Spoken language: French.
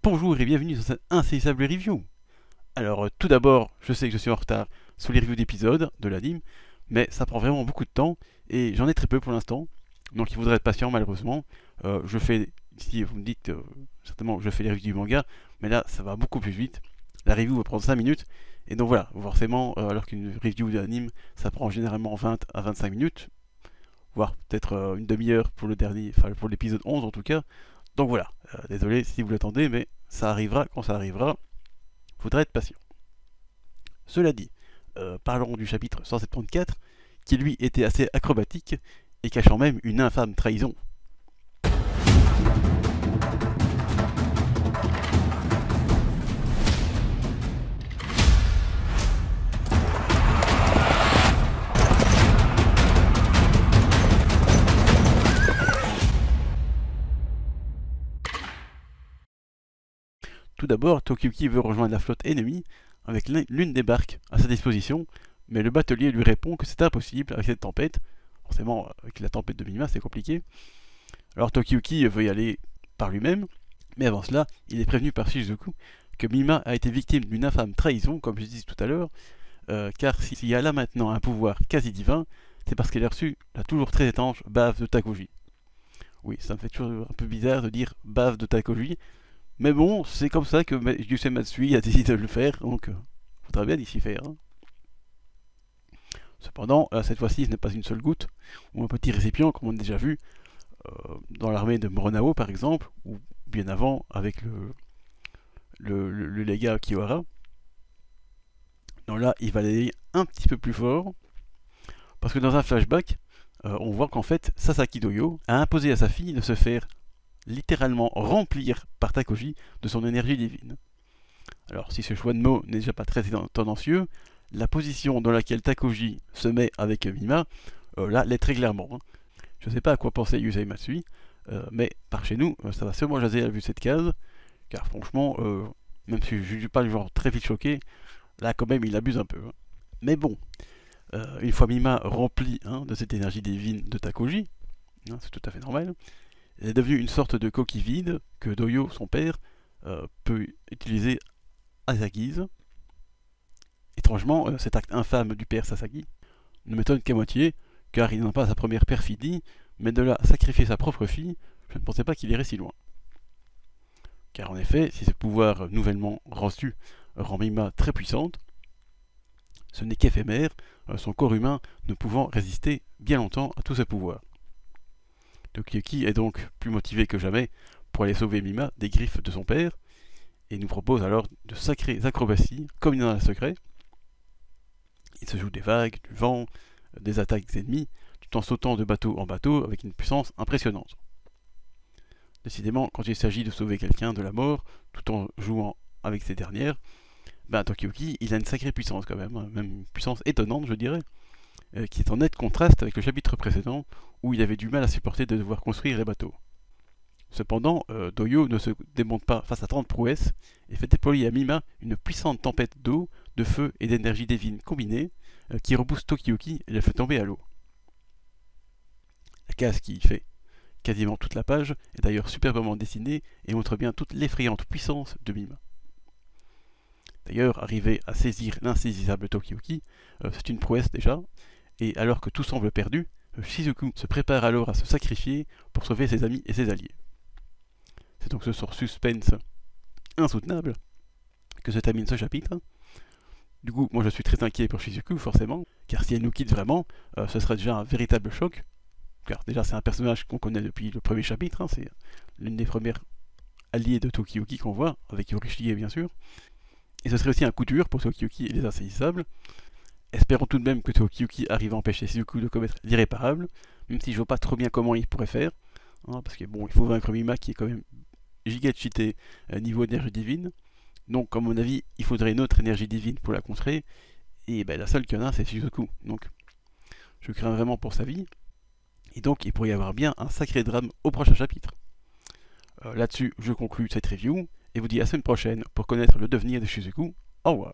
Bonjour et bienvenue dans cette insaisissable review. Alors tout d'abord, je sais que je suis en retard sur les reviews d'épisodes de l'anime, mais ça prend vraiment beaucoup de temps et j'en ai très peu pour l'instant, donc il faudrait être patient malheureusement. Je fais, si vous me dites certainement que je fais les reviews du manga, mais là ça va beaucoup plus vite. La review va prendre 5 minutes, et donc voilà, forcément, alors qu'une review d'anime ça prend généralement 20 à 25 minutes, voire peut-être une demi-heure pour le dernier, enfin pour l'épisode 11 en tout cas. Donc voilà, désolé si vous l'attendez, mais ça arrivera quand ça arrivera. Faudra être patient. Cela dit, parlons du chapitre 174, qui lui était assez acrobatique et cachant même une infâme trahison. Tout d'abord, Tokiyuki veut rejoindre la flotte ennemie avec l'une des barques à sa disposition, mais le batelier lui répond que c'est impossible avec cette tempête. Forcément, avec la tempête de Mima, c'est compliqué. Alors Tokiyuki veut y aller par lui-même, mais avant cela, il est prévenu par Shizuku que Mima a été victime d'une infâme trahison, comme je disais tout à l'heure, car s'il y a là maintenant un pouvoir quasi divin, c'est parce qu'elle a reçu la toujours très étrange bave de Takoji. Oui, ça me fait toujours un peu bizarre de dire bave de Takoji, mais bon, c'est comme ça que Yusei Matsui a décidé de le faire, donc faudra bien s'y faire. Hein. Cependant, cette fois-ci, ce n'est pas une seule goutte, ou un petit récipient, comme on a déjà vu, dans l'armée de Moronao par exemple, ou bien avant avec le légat Kiwara. Donc là, il va aller un petit peu plus fort, parce que dans un flashback, on voit qu'en fait, Sasaki Doyo a imposé à sa fille de se faire littéralement remplir par Takoji de son énergie divine. Alors si ce choix de mots n'est déjà pas très tendancieux, la position dans laquelle Takoji se met avec Mima, là l'est très clairement. Hein. Je ne sais pas à quoi penser Yusei Matsui, mais par chez nous, ça va sûrement jaser à la vue de cette case, car franchement, même si je ne suis pas le genre très vite choqué, là quand même il abuse un peu. Hein. Mais bon, une fois Mima remplie de cette énergie divine de Takoji, c'est tout à fait normal, elle est devenue une sorte de coquille vide que Doyo, son père, peut utiliser à sa guise. Étrangement, cet acte infâme du père Sasaki ne m'étonne qu'à moitié, car il n'a pas sa première perfidie, mais de là sacrifier sa propre fille, je ne pensais pas qu'il irait si loin. Car en effet, si ce pouvoir nouvellement reçu rend Mima très puissante, ce n'est qu'éphémère, son corps humain ne pouvant résister bien longtemps à tout ce pouvoir. Tokiyuki est donc plus motivé que jamais pour aller sauver Mima des griffes de son père, et nous propose alors de sacrées acrobaties, comme il en a un secret. Il se joue des vagues, du vent, des attaques ennemies, tout en sautant de bateau en bateau avec une puissance impressionnante. Décidément, quand il s'agit de sauver quelqu'un de la mort, tout en jouant avec ces dernières, Tokiyuki, il a une sacrée puissance quand même une puissance étonnante je dirais, qui est en net contraste avec le chapitre précédent, où il avait du mal à supporter de devoir construire les bateaux. Cependant, Doyo ne se démonte pas face à tant de prouesses et fait déployer à Mima une puissante tempête d'eau, de feu et d'énergie divine combinée qui repousse Tokiyuki et le fait tomber à l'eau. La case qui fait quasiment toute la page est d'ailleurs superbement dessinée et montre bien toute l'effrayante puissance de Mima. D'ailleurs, arriver à saisir l'insaisissable Tokiyuki, c'est une prouesse déjà, et alors que tout semble perdu, Shizuku se prépare alors à se sacrifier pour sauver ses amis et ses alliés. C'est donc ce sort suspense insoutenable que se termine ce chapitre. Du coup, moi je suis très inquiet pour Shizuku, forcément, car si elle nous quitte vraiment, ce serait déjà un véritable choc, car déjà c'est un personnage qu'on connaît depuis le premier chapitre, c'est l'une des premières alliées de Tokiyuki qu'on voit, avec Yorishige bien sûr, et ce serait aussi un coup dur pour Tokiyuki et les insaisissables. Espérons tout de même que Tokiyuki arrive à empêcher Shizuku de commettre l'irréparable, même si je vois pas trop bien comment il pourrait faire, parce que bon, il faut vaincre Mima qui est quand même giga cheaté niveau énergie divine, donc à mon avis, il faudrait une autre énergie divine pour la contrer, et la seule qu'il y en a c'est Shizuku, donc je crains vraiment pour sa vie, et donc il pourrait y avoir bien un sacré drame au prochain chapitre. Là-dessus, je conclue cette review, et vous dis à la semaine prochaine pour connaître le devenir de Shizuku. Au revoir.